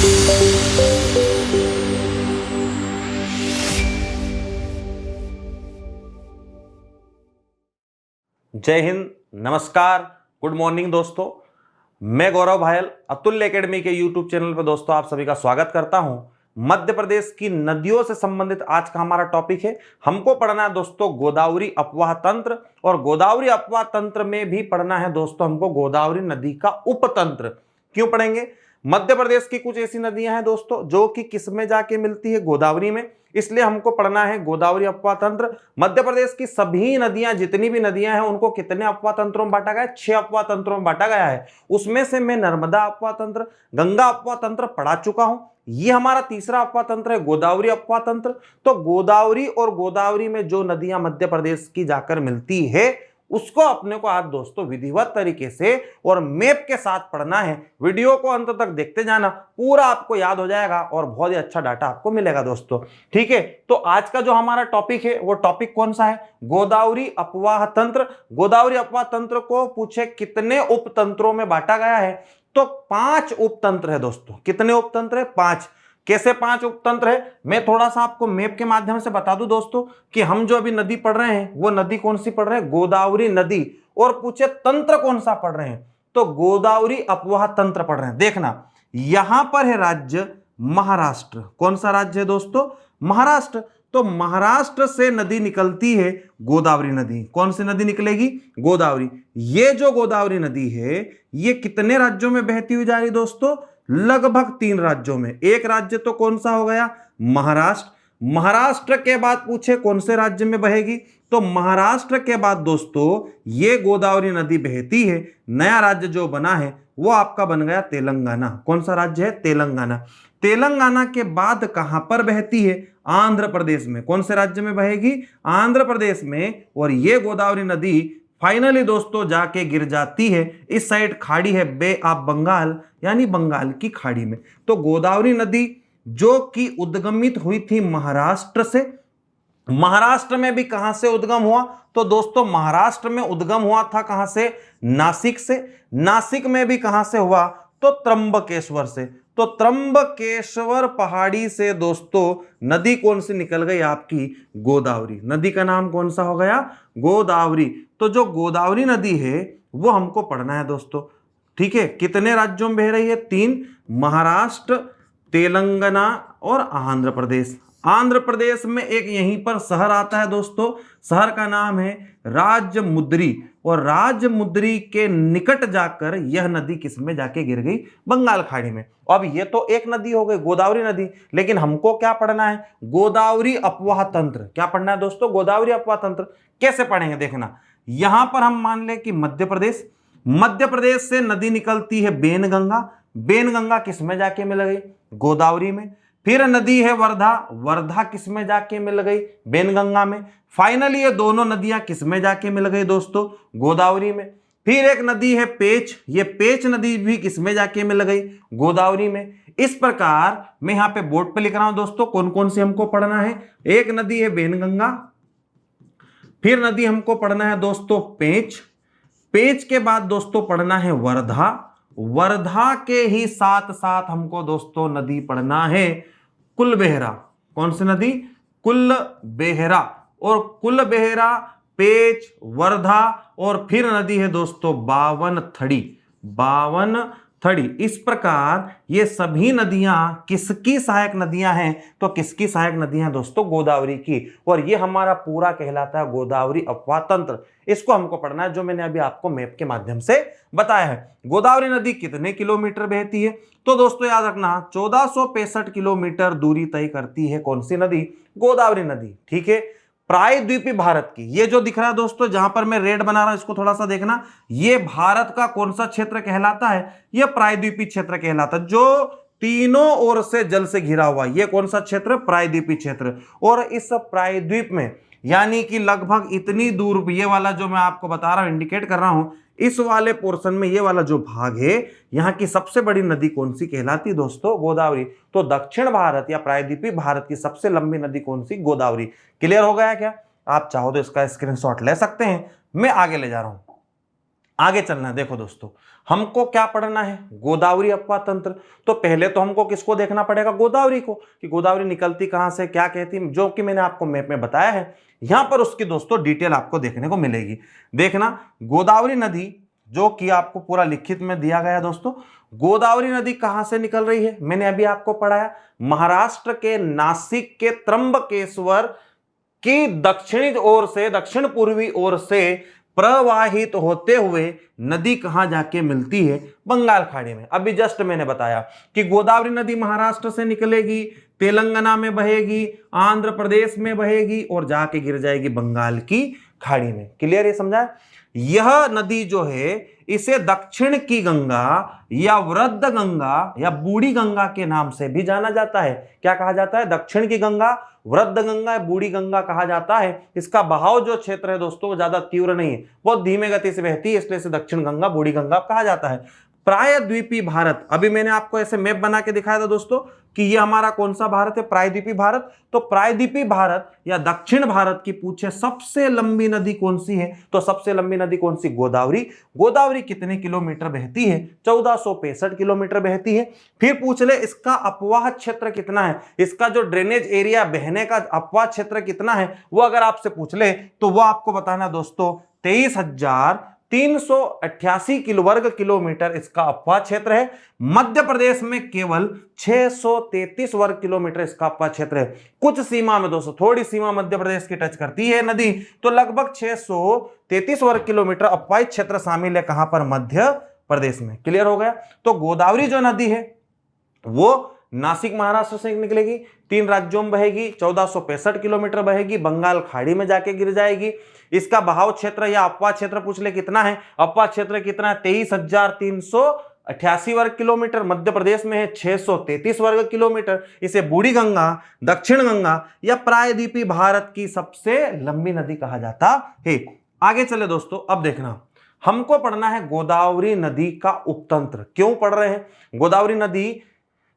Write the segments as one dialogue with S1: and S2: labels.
S1: जय हिंद, नमस्कार, good morning दोस्तों। मैं गौरव भायल अतुल्य एकेडमी के यूट्यूब चैनल पर दोस्तों आप सभी का स्वागत करता हूं। मध्य प्रदेश की नदियों से संबंधित आज का हमारा टॉपिक है। हमको पढ़ना है दोस्तों गोदावरी अपवाह तंत्र, और गोदावरी अपवाह तंत्र में भी पढ़ना है दोस्तों हमको गोदावरी नदी का उपतंत्र। क्यों पढ़ेंगे? मध्य प्रदेश की कुछ ऐसी नदियां हैं दोस्तों जो कि किस में जाके मिलती है? गोदावरी में। इसलिए हमको पढ़ना है गोदावरी अपवाह तंत्र। मध्य प्रदेश की सभी नदियां, जितनी भी नदियां हैं, उनको कितने अपवाह तंत्रों में बांटा गया है? 6 अपवाह तंत्रों में बांटा गया है। उसमें से मैं नर्मदा अपवाह तंत्र, गंगा अपवाह तंत्र पढ़ा चुका हूं। ये हमारा तीसरा अपवाह तंत्र है गोदावरी अपवाह तंत्र। तो गोदावरी और गोदावरी में जो नदियां मध्य प्रदेश की जाकर मिलती है उसको अपने को आज दोस्तों विधिवत तरीके से और मैप के साथ पढ़ना है। वीडियो को अंत तक देखते जाना, पूरा आपको याद हो जाएगा और बहुत ही अच्छा डाटा आपको मिलेगा दोस्तों। ठीक है, तो आज का जो हमारा टॉपिक है वो टॉपिक कौन सा है? गोदावरी अपवाह तंत्र। गोदावरी अपवाह तंत्र को पूछे कितने उपतंत्रों में बांटा गया है, तो 5 उपतंत्र है दोस्तों। कितने उपतंत्र है? 5। कैसे 5 उपतंत्र है? मैं थोड़ा सा आपको मैप के माध्यम से बता दूं दोस्तों कि हम जो अभी नदी पढ़ रहे हैं वो नदी कौन सी पढ़ रहे हैं? गोदावरी नदी। और पूछे तंत्र कौन सा पढ़ रहे हैं, तो गोदावरी अपवाह तंत्र पढ़ रहे हैं। देखना, यहां पर है राज्य महाराष्ट्र। कौन सा राज्य है दोस्तों? महाराष्ट्र। तो महाराष्ट्र से नदी निकलती है गोदावरी नदी। कौन सी नदी निकलेगी? गोदावरी। ये जो गोदावरी नदी है ये कितने राज्यों में बहती हुई जा रही दोस्तों? लगभग 3 राज्यों में। एक राज्य तो कौन सा हो गया? महाराष्ट्र। महाराष्ट्र के बाद पूछे कौन से राज्य में बहेगी, तो महाराष्ट्र के बाद दोस्तों ये गोदावरी नदी बहती है। नया राज्य जो बना है वो आपका बन गया तेलंगाना। कौन सा राज्य है? तेलंगाना। तेलंगाना के बाद कहां पर बहती है? आंध्र प्रदेश में। कौन से राज्य में बहेगी? आंध्र प्रदेश में। और ये गोदावरी नदी फाइनली दोस्तों जाके गिर जाती है इस साइड, खाड़ी है बे ऑफ बंगाल, यानी बंगाल की खाड़ी में। तो गोदावरी नदी जो कि उद्गमित हुई थी महाराष्ट्र से, महाराष्ट्र में भी कहां से उद्गम हुआ? तो दोस्तों महाराष्ट्र में उद्गम हुआ था कहां से? नासिक से। नासिक में भी कहां से हुआ? तो त्र्यंबकेश्वर से। तो त्र्यंबकेश्वर पहाड़ी से दोस्तों नदी कौन सी निकल गई? आपकी गोदावरी। नदी का नाम कौन सा हो गया? गोदावरी। तो जो गोदावरी नदी है वो हमको पढ़ना है दोस्तों। ठीक है, कितने राज्यों में बह रही है? 3। महाराष्ट्र, तेलंगाना और आंध्र प्रदेश। आंध्र प्रदेश में एक यहीं पर शहर आता है दोस्तों, शहर का नाम है राजमुद्री। और राजमुद्री के निकट जाकर यह नदी किस में जाके गिर गई? बंगाल खाड़ी में। अब ये तो एक नदी हो गई गोदावरी नदी, लेकिन हमको क्या पढ़ना है? गोदावरी अपवाह तंत्र। क्या पढ़ना है दोस्तों? गोदावरी अपवाह तंत्र। कैसे पढ़ेंगे? देखना, यहां पर हम मान लें कि मध्य प्रदेश से नदी निकलती है बेनगंगा। बेनगंगा किस में जाके मिल गई? गोदावरी में। फिर नदी है वर्धा। वर्धा किस में जाके मिल गई? बेनगंगा में। फाइनली ये दोनों नदियां किस में जाके मिल गई दोस्तों? गोदावरी में। फिर एक नदी है पेच। ये पेच नदी भी किस में जाके मिल गई? गोदावरी में। इस प्रकार मैं यहां पे बोर्ड पे लिख रहा हूं दोस्तों कौन कौन सी हमको पढ़ना है। एक नदी है बेनगंगा, फिर नदी हमको पढ़ना है दोस्तों पेच। पेच के बाद दोस्तों पढ़ना है वर्धा। वर्धा के ही साथ साथ हमको दोस्तों नदी पढ़ना है कुलबेहरा। कौन सी नदी? कुलबेहरा। और कुलबेहरा, पेच, वर्धा, और फिर नदी है दोस्तों बावनथड़ी। बावनथड़ी। इस प्रकार ये सभी नदियां किसकी सहायक नदियां हैं? तो किसकी सहायक नदियां दोस्तों? गोदावरी की। और ये हमारा पूरा कहलाता है गोदावरी अपवाह तंत्र। इसको हमको पढ़ना है जो मैंने अभी आपको मैप के माध्यम से बताया है। गोदावरी नदी कितने किलोमीटर बहती है? तो दोस्तों याद रखना 1465 किलोमीटर दूरी तय करती है कौन सी नदी? गोदावरी नदी। ठीक है, प्रायद्वीपीय भारत की, ये जो दिख रहा है दोस्तों जहां पर मैं रेड बना रहा हूं इसको थोड़ा सा देखना, ये भारत का कौन सा क्षेत्र कहलाता है? ये प्रायद्वीपीय क्षेत्र कहलाता है, जो तीनों ओर से जल से घिरा हुआ। ये कौन सा क्षेत्र? प्रायद्वीपीय क्षेत्र। और इस प्रायद्वीप में यानी कि लगभग इतनी दूर, ये वाला जो मैं आपको बता रहा हूं, इंडिकेट कर रहा हूं, इस वाले पोर्शन में ये वाला जो भाग है, यहां की सबसे बड़ी नदी कौन सी कहलाती है दोस्तों? गोदावरी। तो दक्षिण भारत या प्रायद्वीपीय भारत की सबसे लंबी नदी कौन सी? गोदावरी। क्लियर हो गया क्या? आप चाहो तो इसका स्क्रीनशॉट ले सकते हैं, मैं आगे ले जा रहा हूं। आगे चलना है। देखो दोस्तों, हमको क्या पढ़ना है, गोदावरी अपवाह तंत्र। तो पहले तो हमको किसको देखना पड़ेगा, गोदावरी को, कि गोदावरी निकलती कहां से, क्या कहती है, जो कि मैंने आपको मैप में बताया है। यहां पर उसकी दोस्तों डिटेल आपको देखने को मिलेगी। देखना, गोदावरी नदी जो कि आपको पूरा लिखित में दिया गया है दोस्तों, गोदावरी नदी कहां से निकल रही है, मैंने अभी आपको पढ़ाया, महाराष्ट्र के नासिक के त्र्यंबकेश्वर की दक्षिणी ओर से, दक्षिण पूर्वी ओर से प्रवाहित होते हुए नदी कहां जाके मिलती है, बंगाल खाड़ी में। अभी जस्ट मैंने बताया कि गोदावरी नदी महाराष्ट्र से निकलेगी, तेलंगाना में बहेगी, आंध्र प्रदेश में बहेगी और जाके गिर जाएगी बंगाल की खाड़ी में। क्लियर, ये समझा। यह नदी जो है इसे दक्षिण की गंगा या वृद्ध गंगा या बूढ़ी गंगा के नाम से भी जाना जाता है। क्या कहा जाता है, दक्षिण की गंगा, वृद्ध गंगा या बूढ़ी गंगा कहा जाता है। इसका बहाव जो क्षेत्र है दोस्तों वो ज्यादा तीव्र नहीं है, बहुत धीमे गति से बहती है, इसलिए इसे दक्षिण गंगा, बूढ़ी गंगा कहा जाता है। प्रायद्वीपीय भारत, अभी मैंने आपको ऐसे मैप बना के दिखाया था दोस्तों कि ये हमारा कौन सा भारत है, प्रायद्वीपीय भारत। तो प्रायद्वीपीय भारत या दक्षिण भारत की पूछे सबसे लंबी नदी कौन सी है, तो सबसे लंबी नदी कौन सी, गोदावरी। गोदावरी कितने किलोमीटर बहती है, 1465 किलोमीटर बहती है। फिर पूछ ले इसका अपवाह क्षेत्र कितना है, इसका जो ड्रेनेज एरिया, बहने का अपवाह क्षेत्र कितना है, वो अगर आपसे पूछ ले तो वो आपको बताना दोस्तों 23,388 वर्ग किलोमीटर इसका अपवाह क्षेत्र है। मध्य प्रदेश में केवल 633 वर्ग किलोमीटर इसका अपवाह क्षेत्र है। कुछ सीमा में दोस्तों, थोड़ी सीमा मध्य प्रदेश की टच करती है नदी, तो लगभग 633 वर्ग किलोमीटर अपवाह क्षेत्र शामिल है, कहां पर, मध्य प्रदेश में। क्लियर हो गया। तो गोदावरी जो नदी है वो नासिक महाराष्ट्र से निकलेगी, 3 राज्यों में बहेगी, 1465 किलोमीटर बहेगी, बंगाल खाड़ी में जाके गिर जाएगी। इसका बहाव क्षेत्र या अपवाह क्षेत्र पूछ ले कितना है, अपवाह क्षेत्र कितना है, 23,388 वर्ग किलोमीटर। मध्य प्रदेश में है 633 वर्ग किलोमीटर। इसे बूढ़ी गंगा, दक्षिण गंगा या प्रायद्वीपीय भारत की सबसे लंबी नदी कहा जाता है। आगे चले दोस्तों, अब देखना, हमको पढ़ना है गोदावरी नदी का उपतंत्र। क्यों पढ़ रहे हैं, गोदावरी नदी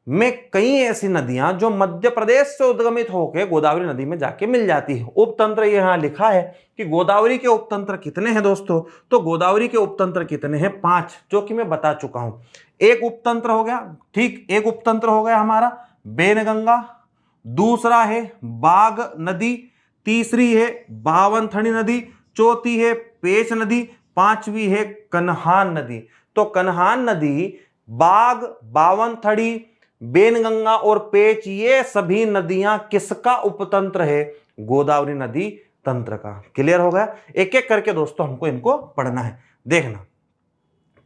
S1: में कई ऐसी नदियां जो मध्य प्रदेश से उद्गमित होकर गोदावरी नदी में जाके मिल जाती है। उपतंत्र यहां लिखा है कि गोदावरी के उपतंत्र कितने हैं दोस्तों, तो गोदावरी के उपतंत्र कितने हैं, 5, जो कि मैं बता चुका हूं। एक उपतंत्र हो गया, ठीक, एक उपतंत्र हो गया हमारा बेनगंगा, दूसरा है बाघ नदी, तीसरी है बावनथड़ी नदी, चौथी है पेच नदी, पांचवी है कन्हान नदी। तो कन्हान नदी, बाघ, बावनथड़ी, बेनगंगा और पेच, ये सभी नदियां किसका उपतंत्र है, गोदावरी नदी तंत्र का। क्लियर हो गया। एक एक करके दोस्तों हमको इनको पढ़ना है। देखना,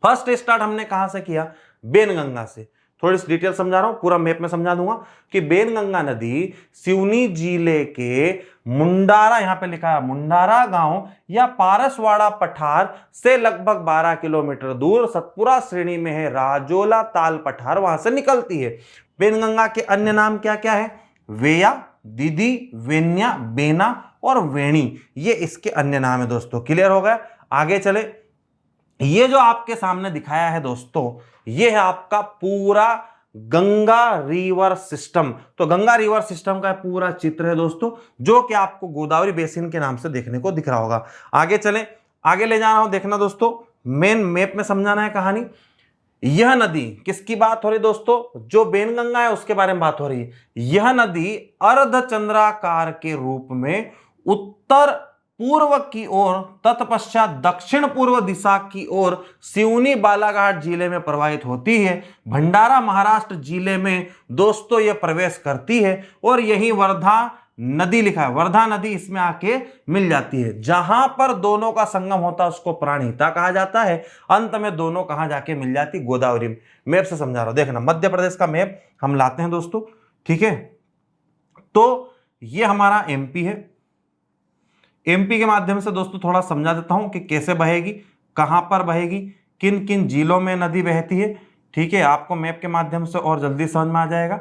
S1: फर्स्ट स्टार्ट हमने कहां से किया, बेनगंगा से। थोड़ी सी डिटेल समझा रहा हूं, पूरा मैप में समझा दूंगा कि बेनगंगा नदी सिवनी जिले के मुंडारा, यहां पे लिखा है मुंडारा गांव या पारसवाड़ा पठार से लगभग 12 किलोमीटर दूर सतपुरा श्रेणी में है, राजोला ताल पठार, वहां से निकलती है। बेनगंगा के अन्य नाम क्या क्या है, वेया, दीदी, वेन्या, बेना और वेणी, ये इसके अन्य नाम है दोस्तों। क्लियर हो गया। आगे चले, ये जो आपके सामने दिखाया है दोस्तों, ये है आपका पूरा गंगा रिवर सिस्टम। तो गंगा रिवर सिस्टम का पूरा चित्र है दोस्तों, जो कि आपको गोदावरी बेसिन के नाम से देखने को दिख रहा होगा। आगे चलें, आगे ले जा रहा हूं, देखना दोस्तों, मेन मैप में समझाना है कहानी। यह नदी किसकी बात हो रही है दोस्तों, जो बेनगंगा है उसके बारे में बात हो रही है। यह नदी अर्धचंद्राकार के रूप में उत्तर पूर्व की ओर तत्पश्चात दक्षिण पूर्व दिशा की ओर सिवनी बालाघाट जिले में प्रवाहित होती है। भंडारा महाराष्ट्र जिले में दोस्तों यह प्रवेश करती है और यही वर्धा नदी लिखा है, वर्धा नदी इसमें आके मिल जाती है। जहां पर दोनों का संगम होता है उसको प्राणहिता कहा जाता है। अंत में दोनों कहां जाके मिल जाती, गोदावरी में। मैप से समझा रहा हूं, देखना, मध्य प्रदेश का मैप हम लाते हैं दोस्तों, ठीक है। तो ये हमारा एमपी है। एमपी के माध्यम से दोस्तों थोड़ा समझा देता हूं कि कैसे बहेगी, कहां पर बहेगी, किन किन जिलों में नदी बहती है, ठीक है। आपको मैप के माध्यम से और जल्दी समझ में आ जाएगा।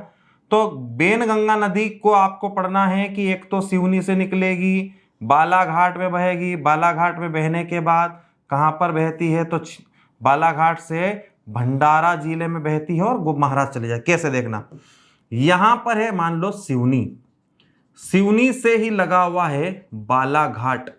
S1: तो बेनगंगा नदी को आपको पढ़ना है कि एक तो सिवनी से निकलेगी, बालाघाट में बहेगी, बालाघाट में बहने के बाद कहां पर बहती है, तो बालाघाट से भंडारा जिले में बहती है और महाराष्ट्र चले जाए। कैसे देखना, यहां पर है मान लो सिवनी, सिवनी से ही लगा हुआ है बालाघाट,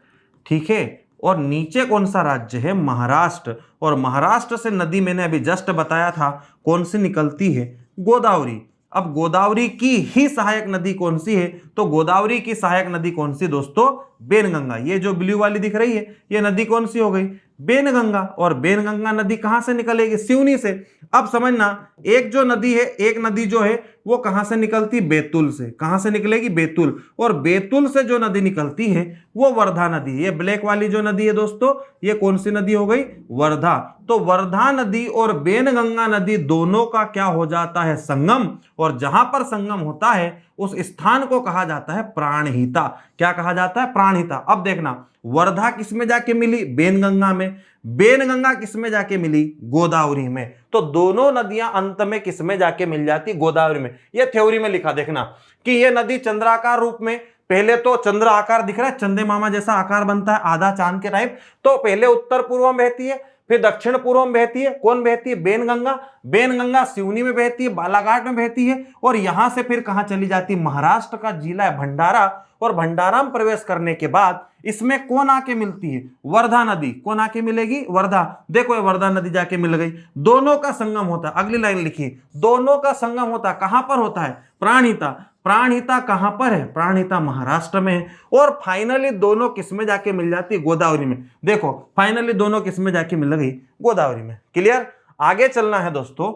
S1: ठीक है, और नीचे कौन सा राज्य है, महाराष्ट्र। और महाराष्ट्र से नदी मैंने अभी जस्ट बताया था कौन सी निकलती है, गोदावरी। अब गोदावरी की ही सहायक नदी कौन सी है, तो गोदावरी की सहायक नदी कौन सी दोस्तों, बेनगंगा। ये जो ब्लू वाली दिख रही है ये नदी कौन सी हो गई, बेनगंगा। और बेनगंगा नदी कहां से निकलेगी, सिवनी से। अब समझना, एक जो नदी है, एक नदी जो है वो कहां से निकलती, बैतूल से। कहां से निकलेगी, बैतूल। और बैतूल से जो नदी निकलती है वो वर्धा नदी। ये ब्लैक वाली जो नदी है दोस्तों, ये कौन सी नदी हो गई, वर्धा। तो वर्धा नदी और बेनगंगा नदी दोनों का क्या हो जाता है, संगम। और जहां पर संगम होता है उस स्थान को कहा जाता है प्राणहिता। क्या कहा जाता है, प्राणहिता। अब देखना, वर्धा किस में जाके मिली, बेनगंगा में। बेनगंगा किस में जाके मिली, गोदावरी में। तो दोनों नदियां अंत में किस में जाके मिल जाती, गोदावरी में। ये थ्योरी में लिखा, देखना कि ये नदी चंद्राकार रूप में, पहले तो चंद्र आकार दिख रहा है, चंदे मामा जैसा आकार बनता है आधा चांद के टाइप। तो पहले उत्तर पूर्व में बहती है, फिर दक्षिण पूर्व में बहती है। कौन बहती है, बेनगंगा। बेनगंगा सिवनी में बहती है, बालाघाट में बहती है। और यहां से फिर कहां चली जाती, महाराष्ट्र का जिला है भंडारा। और भंडारा में प्रवेश करने के बाद इसमें कौन आके मिलती है, वर्धा नदी। कौन आके मिलेगी, वर्धा। देखो ये वर्धा नदी जाके मिल गई, दोनों का संगम होता है। अगली लाइन लिखिए, दोनों का संगम होता है, कहां पर होता है, प्राणहिता। प्राणहिता कहां पर है, प्राणहिता महाराष्ट्र में है। और फाइनली दोनों किस में जाके मिल जाती है, गोदावरी में। देखो फाइनली दोनों किस में जाके मिल गई, गोदावरी में। क्लियर। आगे चलना है दोस्तों,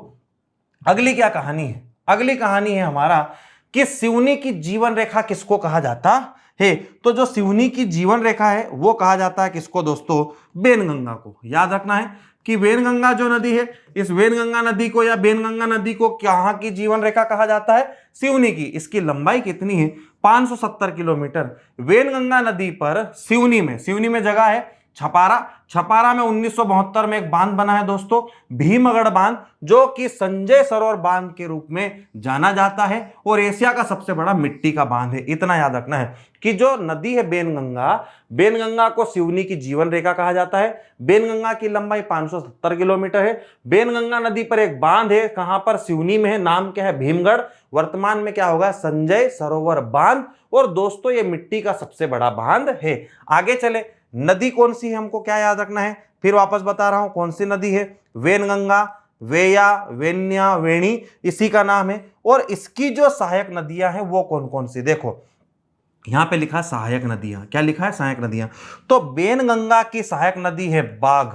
S1: अगली क्या कहानी है, अगली कहानी है हमारा कि सिवनी की जीवन रेखा किसको कहा जाता है। तो जो सिवनी की जीवन रेखा है वो कहा जाता है किसको दोस्तों, बेनगंगा को। याद रखना है कि वेनगंगा जो नदी है, इस वेनगंगा नदी को या बेनगंगा नदी को कहां की जीवन रेखा कहा जाता है, सिवनी की। इसकी लंबाई कितनी है, 570 किलोमीटर। वेनगंगा नदी पर सिवनी में जगह है छपारा में 1972 में एक बांध बना है दोस्तों, भीमगढ़ बांध, जो कि संजय सरोवर बांध के रूप में जाना जाता है। और एशिया का सबसे बड़ा मिट्टी का बांध है। इतना याद रखना है कि जो नदी है बेनगंगा को सिवनी की जीवन रेखा कहा जाता है। बेनगंगा की लंबाई 570 किलोमीटर है। बेनगंगा नदी पर एक बांध है, कहां पर, सिवनी में है। नाम क्या है, भीमगढ़। वर्तमान में क्या होगा, संजय सरोवर बांध। और दोस्तों ये मिट्टी का सबसे बड़ा बांध है। आगे चले, नदी कौन सी है हमको क्या याद रखना है, फिर वापस बता रहा हूं कौन सी नदी है, वेनगंगा, वेया, वेन्या, वेणी, इसी का नाम है। और इसकी जो सहायक नदियां हैं वो कौन कौन सी, देखो यहां पे लिखा है सहायक नदियां। क्या लिखा है, सहायक नदियां। तो बेनगंगा की सहायक नदी है बाघ।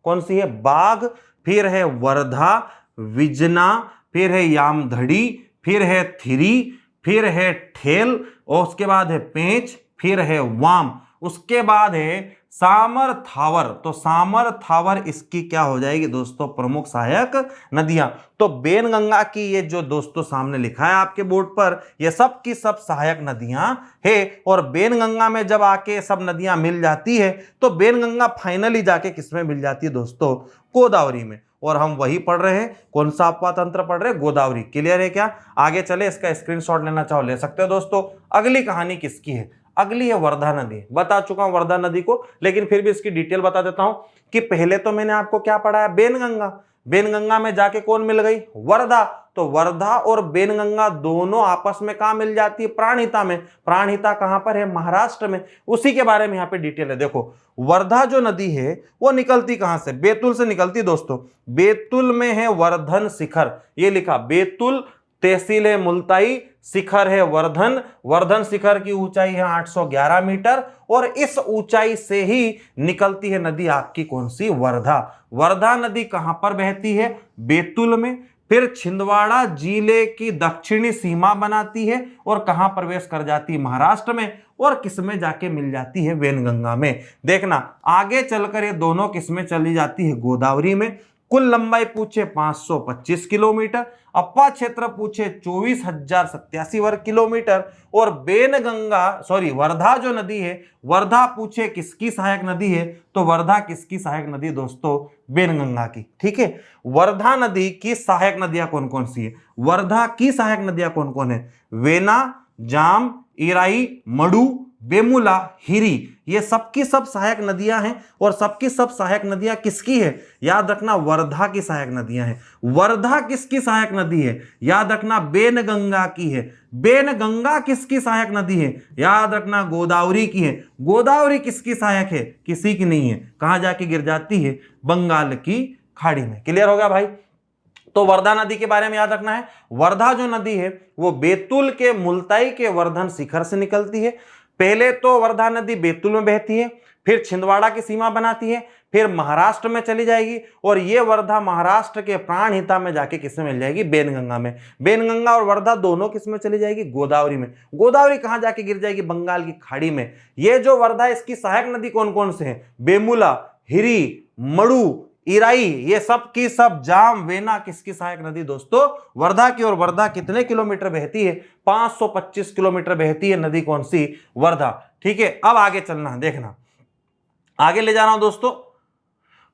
S1: कौन सी है, बाघ। फिर है वर्धा, विजना, फिर है यामधड़ी, फिर है थिरी, फिर है ठेल, और उसके बाद है पेंच, फिर है वाम, उसके बाद है सामर थावर। तो सामर थावर इसकी क्या हो जाएगी दोस्तों, प्रमुख सहायक नदियां। तो बेनगंगा की ये जो दोस्तों सामने लिखा है आपके बोर्ड पर, ये सब की सब सहायक नदियां है। और बेनगंगा में जब आके सब नदियां मिल जाती है तो बेनगंगा फाइनली जाके किसमें मिल जाती है दोस्तों, गोदावरी में। और हम वही पढ़ रहे हैं, कौन सा अपवाद तंत्र पढ़ रहे हैं, गोदावरी। क्लियर है क्या। आगे चले, इसका स्क्रीनशॉट लेना चाहो ले सकते हो दोस्तों। अगली कहानी किसकी है, अगली है वर्धा नदी। बता चुका हूं वर्धा नदी को, लेकिन फिर भी इसकी डिटेल बता देता हूं कि पहले तो मैंने आपको क्या पढ़ाया, बेनगंगा। बेनगंगा में जाके कौन मिल गई, वर्धा। तो वर्धा और बेनगंगा दोनों आपस में कहां मिल जाती है, प्राणहिता में। प्राणहिता कहां पर है, महाराष्ट्र में। उसी के बारे में यहां पे डिटेल है। देखो वर्धा जो नदी है वो निकलती कहां से, बैतूल से निकलती दोस्तों। बैतूल में है वर्धन शिखर, ये लिखा, बैतूल तहसील है मुल्ताई, शिखर है वर्धन। वर्धन शिखर की ऊंचाई है 811 मीटर। और इस ऊंचाई से ही निकलती है नदी आपकी कौन सी, वर्धा। वर्धा नदी कहां पर बहती है, बैतूल में। फिर छिंदवाड़ा जिले की दक्षिणी सीमा बनाती है और कहां प्रवेश कर जाती है, महाराष्ट्र में। और किसमें जाके मिल जाती है, वेनगंगा में। देखना आगे चलकर ये दोनों किसमें चली जाती है, गोदावरी में। कुल लंबाई पूछे 525 किलोमीटर, अपवा क्षेत्र पूछे 24,087 वर्ग किलोमीटर। और वर्धा जो नदी है, वर्धा पूछे किसकी सहायक नदी है, तो वर्धा किसकी सहायक नदी दोस्तों, बेनगंगा की। ठीक है, वर्धा नदी की सहायक नदियां कौन कौन सी है, वर्धा की सहायक नदियां कौन कौन है, वेना, जाम, इराई, मडू, बेमुला, हिरी, ये सबकी सब सहायक नदियां हैं। और सबकी सब सहायक नदियां किसकी है? याद रखना वर्धा की सहायक नदियां हैं। वर्धा किसकी सहायक नदी है? याद रखना बेनगंगा की है। बेनगंगा किसकी सहायक नदी है? याद रखना गोदावरी की है। गोदावरी किसकी सहायक है? किसी की नहीं है। कहां जाके गिर जाती है? बंगाल की खाड़ी में। क्लियर हो गया भाई? तो वर्धा नदी के बारे में याद रखना है। वर्धा जो नदी है वो बैतूल के मुल्ताई के वर्धन शिखर से निकलती है। पहले तो वर्धा नदी बैतूल में बहती है, फिर छिंदवाड़ा की सीमा बनाती है, फिर महाराष्ट्र में चली जाएगी और ये वर्धा महाराष्ट्र के प्राणहिता में जाके किसमें मिल जाएगी? बेनगंगा में। बेनगंगा और वर्धा दोनों किसमें चली जाएगी? गोदावरी में। गोदावरी कहां जाके गिर जाएगी? बंगाल की खाड़ी में। ये जो वर्धा, इसकी सहायक नदी कौन कौन से हैं? बेमुला, हिरी, मड़ु, इराई, ये सब की सब जाम, वेना किसकी सहायक नदी? दोस्तों वर्धा की। और वर्धा कितने किलोमीटर बहती है? 525 किलोमीटर बहती है नदी। कौन सी? वर्धा। ठीक है, अब आगे चलना है, देखना आगे ले जा रहा हूं दोस्तों।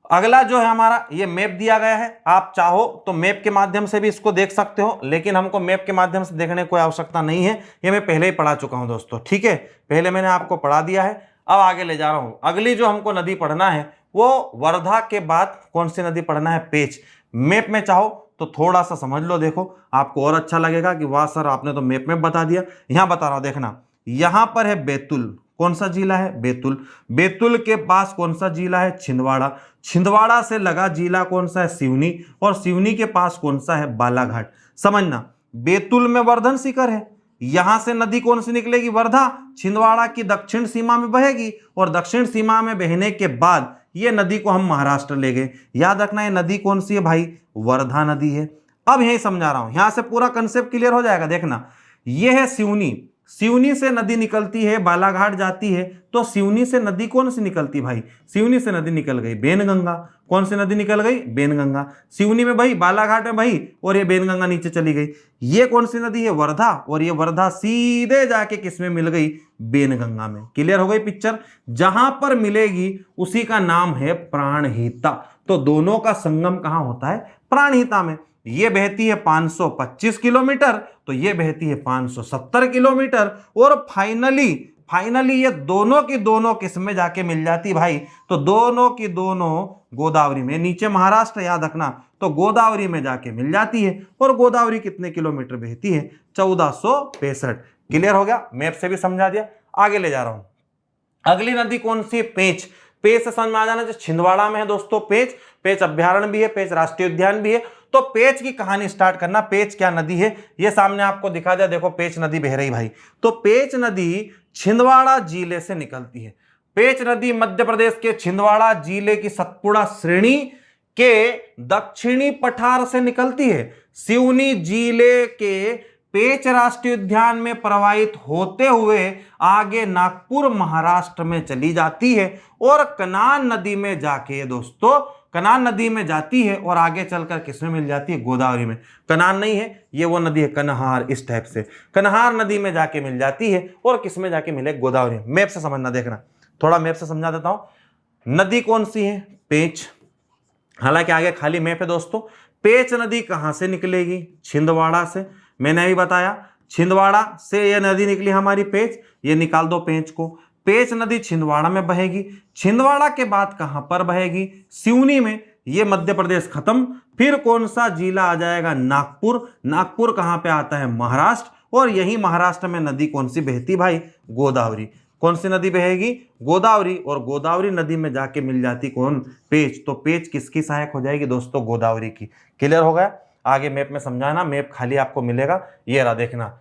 S1: अगला जो है हमारा, ये मैप दिया गया है। आप चाहो तो मैप के माध्यम से भी इसको देख सकते हो, लेकिन हमको मैप के माध्यम से देखने की कोई आवश्यकता नहीं है, ये मैं पहले ही पढ़ा चुका हूं दोस्तों। ठीक है, पहले मैंने आपको पढ़ा दिया है। अब आगे ले जा रहा हूं। अगली जो हमको नदी पढ़ना है वो वर्धा के बाद कौन सी नदी पढ़ना है? पेंच। मैप में चाहो तो थोड़ा सा समझ लो, देखो आपको और अच्छा लगेगा कि वाह सर आपने तो मैप में बता दिया। यहां बता रहा हूं, देखना यहां पर है बैतूल। कौन सा जिला है? बैतूल। बैतूल के पास कौन सा जिला है? छिंदवाड़ा। छिंदवाड़ा से लगा जिला कौन सा है? सिवनी। और सिवनी के पास कौन सा है? बालाघाट। समझना, बैतूल में वर्धन शिखर है, यहां से नदी कौन सी निकलेगी? वर्धा। छिंदवाड़ा की दक्षिण सीमा में बहेगी और दक्षिण सीमा में बहने के बाद ये नदी को हम महाराष्ट्र ले गए। याद रखना ये नदी कौन सी है भाई? वर्धा नदी है। अब यही समझा रहा हूं, यहां से पूरा कंसेप्ट क्लियर हो जाएगा। देखना, यह है सिवनी। सिवनी से नदी निकलती है, बालाघाट जाती है। तो सिवनी से नदी कौन सी निकलती भाई? सिवनी से नदी निकल गई बेनगंगा। कौन सी नदी निकल गई? बेनगंगा। सिवनी में भाई, बालाघाट में भाई, और ये बेनगंगा नीचे चली गई। ये कौन सी नदी है? वर्धा। और ये वर्धा सीधे जाके किसमें मिल गई? बेनगंगा में। क्लियर हो गई पिक्चर? जहां पर मिलेगी उसी का नाम है प्राणहिता। तो दोनों का संगम कहां होता है? प्राणहिता में। ये बहती है 525 किलोमीटर, तो ये बहती है 570 किलोमीटर। और फाइनली ये दोनों की दोनों किस में जाके मिल जाती भाई? तो दोनों की दोनों गोदावरी में। नीचे महाराष्ट्र, याद रखना, तो गोदावरी में जाके मिल जाती है। और गोदावरी कितने किलोमीटर बहती है? 1465। क्लियर हो गया? मैप से भी समझा दिया। आगे ले जा रहा हूं। अगली नदी कौन सी है? पेंच। पेंच से समझ में आ जाना, जो छिंदवाड़ा में है दोस्तों पेंच। पेंच अभ्यारण्य भी है, पेंच राष्ट्रीय उद्यान भी है। तो पेंच की कहानी स्टार्ट करना। पेंच क्या नदी है ये सामने आपको दिखा दिया। देखो पेंच नदी बह रही भाई। तो पेंच नदी छिंदवाड़ा जिले से निकलती है। पेंच नदी मध्य प्रदेश के छिंदवाड़ा जिले की सतपुड़ा श्रेणी के दक्षिणी पठार से निकलती है। सिवनी जिले के पेंच राष्ट्रीय उद्यान में प्रवाहित होते हुए आगे नागपुर महाराष्ट्र में चली जाती है और कनान नदी में जाके दोस्तों, कनान नदी में जाती है और आगे चलकर किसमें मिल जाती है? गोदावरी में। कनान नहीं है, ये वो नदी है कन्हार। इस टाइप से कन्हार नदी में जाके मिल जाती है और किसमें जाके मिले? गोदावरी। मैप से समझना, देखना थोड़ा मैप से समझा देता हूं। नदी कौन सी है? पेंच। हालांकि आगे खाली मैप है दोस्तों। पेंच नदी कहां से निकलेगी? छिंदवाड़ा से। मैंने अभी बताया छिंदवाड़ा से यह नदी निकली हमारी पेंच। ये निकाल दो पेंच को। पेंच नदी छिंदवाड़ा में बहेगी। छिंदवाड़ा के बाद कहां पर बहेगी? सिवनी में। ये मध्य प्रदेश खत्म। फिर कौन सा जिला आ जाएगा? नागपुर। नागपुर कहां पे आता है? महाराष्ट्र। और यही महाराष्ट्र में नदी कौन सी बहती भाई? गोदावरी। कौन सी नदी बहेगी? गोदावरी। और गोदावरी नदी में जाके मिल जाती कौन? पेंच। तो पेंच किसकी सहायक हो जाएगी दोस्तों? गोदावरी की। क्लियर हो गया? आगे मैप में समझाना, मैप खाली आपको मिलेगा, ये रहा देखना।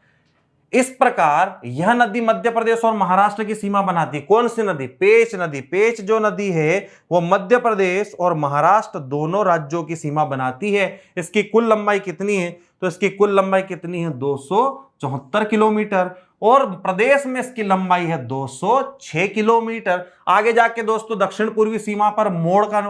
S1: इस प्रकार यह नदी मध्य प्रदेश और महाराष्ट्र की सीमा बनाती है। कौन सी नदी? पेंच नदी। पेंच जो नदी है वो मध्य प्रदेश और महाराष्ट्र दोनों राज्यों की सीमा बनाती है। इसकी कुल लंबाई कितनी है? तो इसकी कुल लंबाई कितनी है? 274 किलोमीटर। और प्रदेश में इसकी लंबाई है 206 किलोमीटर। आगे जाके दोस्तों दक्षिण पूर्वी सीमा पर मोड़ का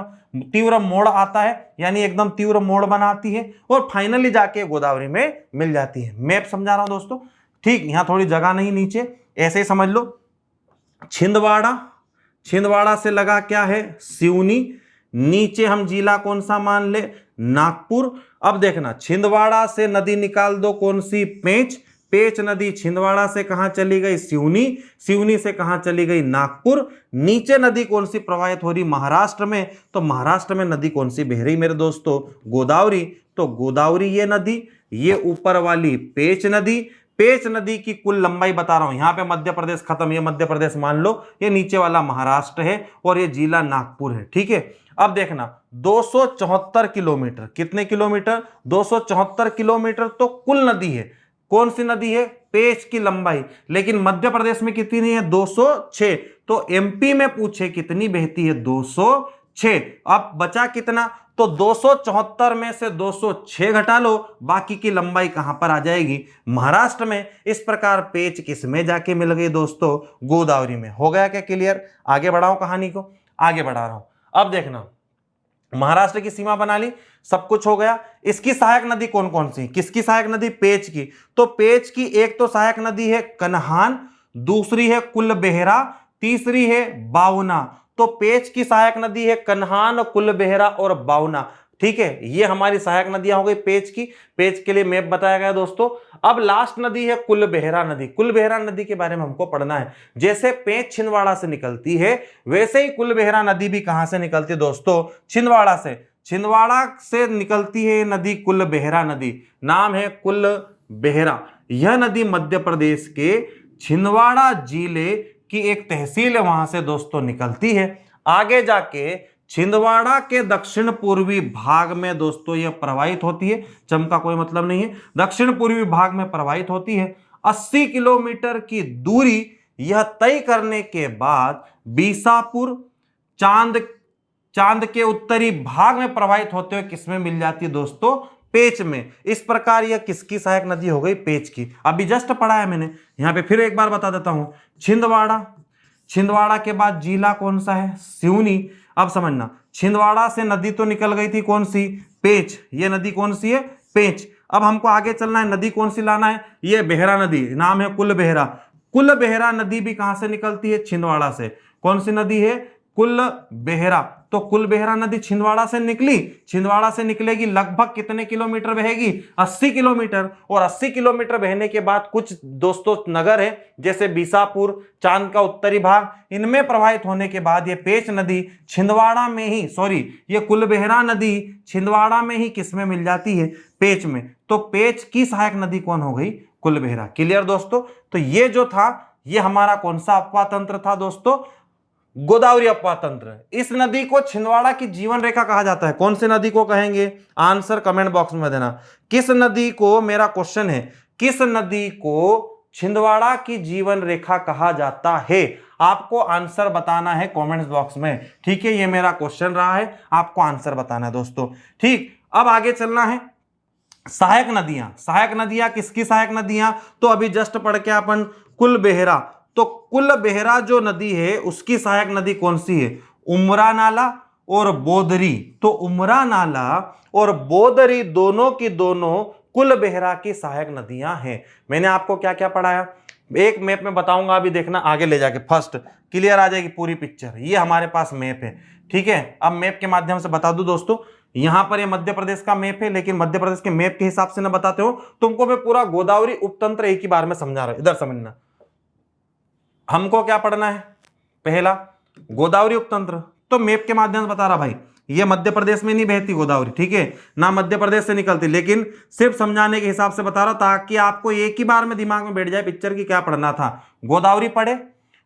S1: तीव्र मोड़ आता है, यानी एकदम तीव्र मोड़ बनाती है और फाइनली जाके गोदावरी में मिल जाती है। मैप समझा रहा हूं दोस्तों, ठीक? यहां थोड़ी जगह नहीं, नीचे ऐसे ही समझ लो। छिंदवाड़ा, छिंदवाड़ा से लगा क्या है? सिवनी। नीचे हम जिला कौन सा मान ले? नागपुर। अब देखना, छिंदवाड़ा से नदी निकाल दो कौन सी? पेंच। पेच नदी छिंदवाड़ा से कहां चली गई, सिवनी, सिवनी से कहां चली गई, नागपुर। नीचे नदी कौन सी प्रवाहित हो रही, महाराष्ट्र में, तो महाराष्ट्र में नदी कौन सी बह रही मेरे दोस्तों, गोदावरी। तो गोदावरी ये नदी, ये ऊपर वाली पेच नदी। पेच नदी की कुल लंबाई बता रहा हूं, यहां पे मध्य प्रदेश खत्म, ये मध्य प्रदेश मान लो, ये नीचे वाला महाराष्ट्र है और ये जिला नागपुर है, ठीक है। अब देखना 274 किलोमीटर, कितने किलोमीटर, 274 किलोमीटर तो कुल नदी है। कौन सी नदी है, पेच की लंबाई। लेकिन मध्य प्रदेश में कितनी है, 206। तो एमपी में पूछे कितनी बहती है, 206। अब बचा कितना, तो 274 में से 206 घटा लो, बाकी की लंबाई कहां पर आ जाएगी, महाराष्ट्र में। इस प्रकार पेच किस में जाके मिल गई दोस्तों, गोदावरी में। हो गया क्या क्लियर, आगे बढ़ाओ कहानी को, आगे बढ़ा रहा हूं। अब देखना, महाराष्ट्र की सीमा बना ली, सब कुछ हो गया। इसकी सहायक नदी कौन कौन सी, किसकी सहायक नदी, पेच की। तो पेच की एक तो सहायक नदी है कन्हान, दूसरी है कुलबेहरा, तीसरी है बावना। तो पेच की सहायक नदी है कन्हान, कुलबेहरा और बावना, ठीक है। ये हमारी सहायक नदियां हो गई पेच की। पेच के लिए मैप बताया गया दोस्तों। अब लास्ट नदी है कुलबेहरा नदी। कुलबेहरा नदी के बारे में हमको पढ़ना है। जैसे पेच छिंदवाड़ा से निकलती है, वैसे ही कुलबेहरा नदी भी कहां से निकलती है दोस्तों, छिंदवाड़ा से। छिंदवाड़ा से निकलती है नदी कुलबेहरा नदी, नाम है कुलबेहरा। यह नदी मध्य प्रदेश के छिंदवाड़ा जिले की एक तहसील है, वहां से दोस्तों निकलती है। आगे जाके छिंदवाड़ा के दक्षिण पूर्वी भाग में दोस्तों यह प्रवाहित होती है, चम का कोई मतलब नहीं है, दक्षिण पूर्वी भाग में प्रवाहित होती है। 80 किलोमीटर की दूरी यह तय करने के बाद बीसापुर, चांद के उत्तरी भाग में प्रवाहित होते हुए किसमें मिल जाती है दोस्तों, पेच में। इस प्रकार यह किसकी सहायक नदी हो गई, पेच की। अभी जस्ट पढ़ा है मैंने, यहां पे फिर एक बार बता देता हूं। छिंदवाड़ा, छिंदवाड़ा के बाद जिला कौन सा है, सिवनी। अब समझना, छिंदवाड़ा से नदी तो निकल गई थी कौन सी, पेच। ये नदी कौन सी है, पेच। अब हमको आगे चलना है, नदी कौन सी लाना है, ये बेहरा नदी, नाम है कुलबेहरा। कुलबेहरा नदी भी कहां से निकलती है, छिंदवाड़ा से। कौन सी नदी है, कुलबेहरा। तो कुलबेहरा नदी छिंदवाड़ा से निकली, छिंदवाड़ा से निकलेगी, लगभग कितने किलोमीटर बहेगी, 80 किलोमीटर। और 80 किलोमीटर बहने के बाद कुछ दोस्तों नगर है, जैसे बीसापुर, चांद का उत्तरी भाग, इनमें प्रवाहित होने के बाद ये पेच नदी छिंदवाड़ा में ही, सॉरी, ये कुलबेहरा नदी छिंदवाड़ा में ही किसमें मिल जाती है, पेच में। तो पेच की सहायक नदी कौन हो गई, कुलबेहरा। क्लियर दोस्तों। तो ये जो था, ये हमारा कौन सा अपवाह तंत्र था दोस्तों, गोदावरी अपवाह तंत्र। इस नदी को छिंदवाड़ा की जीवन रेखा कहा जाता है। कौन सी नदी को कहेंगे, आंसर कमेंट बॉक्स में देना। किस नदी को, मेरा क्वेश्चन है, किस नदी को छिंदवाड़ा की जीवन रेखा कहा जाता है, आपको आंसर बताना है कमेंट्स बॉक्स में, ठीक है। ये मेरा क्वेश्चन रहा है, आपको आंसर बताना है दोस्तों, ठीक। अब आगे चलना है, सहायक नदियां। सहायक नदियां किसकी सहायक नदियां, तो अभी जस्ट पढ़ के अपन कुलबेहरा। तो कुलबेहरा जो नदी है उसकी सहायक नदी कौन सी है, उमरा नाला और बोदरी। तो उमरा नाला और बोदरी दोनों की दोनों कुलबेहरा की सहायक नदियां हैं। मैंने आपको क्या क्या पढ़ाया, एक मैप में बताऊंगा, अभी देखना आगे ले जाके फर्स्ट क्लियर आ जाएगी पूरी पिक्चर। ये हमारे पास मैप है, ठीक है। अब मैप के माध्यम से बता दूं दोस्तों, यहां पर ये मध्य प्रदेश का मैप है, लेकिन मध्य प्रदेश के मैप के हिसाब से ना बताते हो, तुमको मैं पूरा गोदावरी उपतंत्र एक ही बार में समझा रहा हूं। इधर समझना, हमको क्या पढ़ना है, पहला गोदावरी उपतंत्र, तो मैप के माध्यम से बता रहा भाई, ये मध्य प्रदेश में नहीं बहती गोदावरी, ठीक है ना, मध्य प्रदेश से निकलती, लेकिन सिर्फ समझाने के हिसाब से बता रहा हूं ताकि आपको एक ही बार में दिमाग में बैठ जाए पिक्चर की क्या पढ़ना था। गोदावरी पढ़े,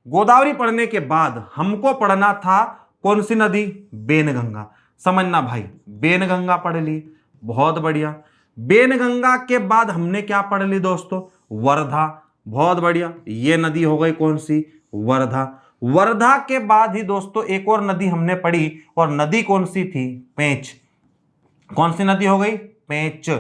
S1: गोदावरी पढ़ने के बाद हमको पढ़ना था कौन सी नदी, बेनगंगा। समझना भाई, बेनगंगा पढ़ ली, बहुत बढ़िया। बेनगंगा के बाद हमने क्या पढ़ ली दोस्तों, वर्धा, बहुत बढ़िया। ये नदी हो गई कौन सी, वर्धा। वर्धा के बाद ही दोस्तों एक और नदी हमने पढ़ी, और नदी कौन सी थी, पेंच। कौन सी नदी हो गई, पेंच।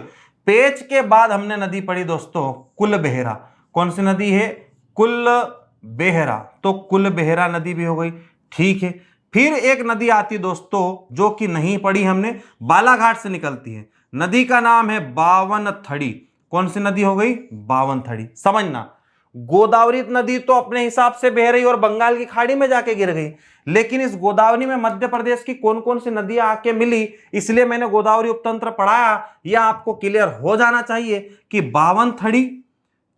S1: पेंच के बाद हमने नदी पढ़ी दोस्तों कुलबेहरा। कौन सी नदी है, कुलबेहरा। तो कुलबेहरा नदी भी हो गई, ठीक है। फिर एक नदी आती दोस्तों जो कि नहीं पढ़ी हमने, बालाघाट से निकलती है, नदी का नाम है बावनथड़ी। कौन सी नदी हो गई, बावनथड़ी। समझना, गोदावरी नदी तो अपने हिसाब से बह रही और बंगाल की खाड़ी में जाके गिर गई, लेकिन इस गोदावरी में मध्य प्रदेश की कौन कौन सी नदियां आके मिली, इसलिए मैंने गोदावरी उपतंत्र पढ़ाया। यह आपको क्लियर हो जाना चाहिए कि बावनथड़ी,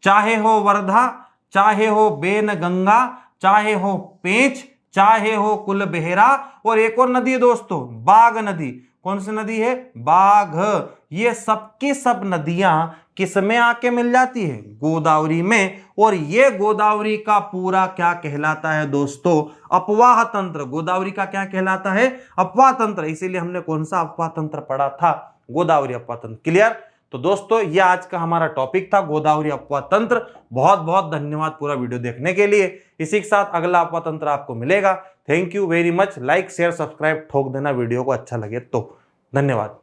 S1: चाहे हो वर्धा, चाहे हो बेन गंगा, चाहे हो पेंच, चाहे हो कुलबेहरा, और एक और नदी है दोस्तों, बाघ नदी। कौन सी नदी है? बाघ। ये सबकी सब नदियां किसमें आके मिल जाती है? गोदावरी में। और ये गोदावरी का पूरा क्या कहलाता है दोस्तों? अपवाह तंत्र। गोदावरी का क्या कहलाता है? अपवाह तंत्र। इसीलिए हमने कौन सा अपवाह तंत्र पढ़ा था? गोदावरी अपवाह तंत्र। क्लियर? तो दोस्तों ये आज का हमारा टॉपिक था, गोदावरी अपवाह तंत्र। बहुत बहुत धन्यवाद पूरा वीडियो देखने के लिए। इसी के साथ अगला अपवाह तंत्र आपको मिलेगा। Thank you very much. Like share subscribe ठोक देना वीडियो को अच्छा लगे तो। धन्यवाद।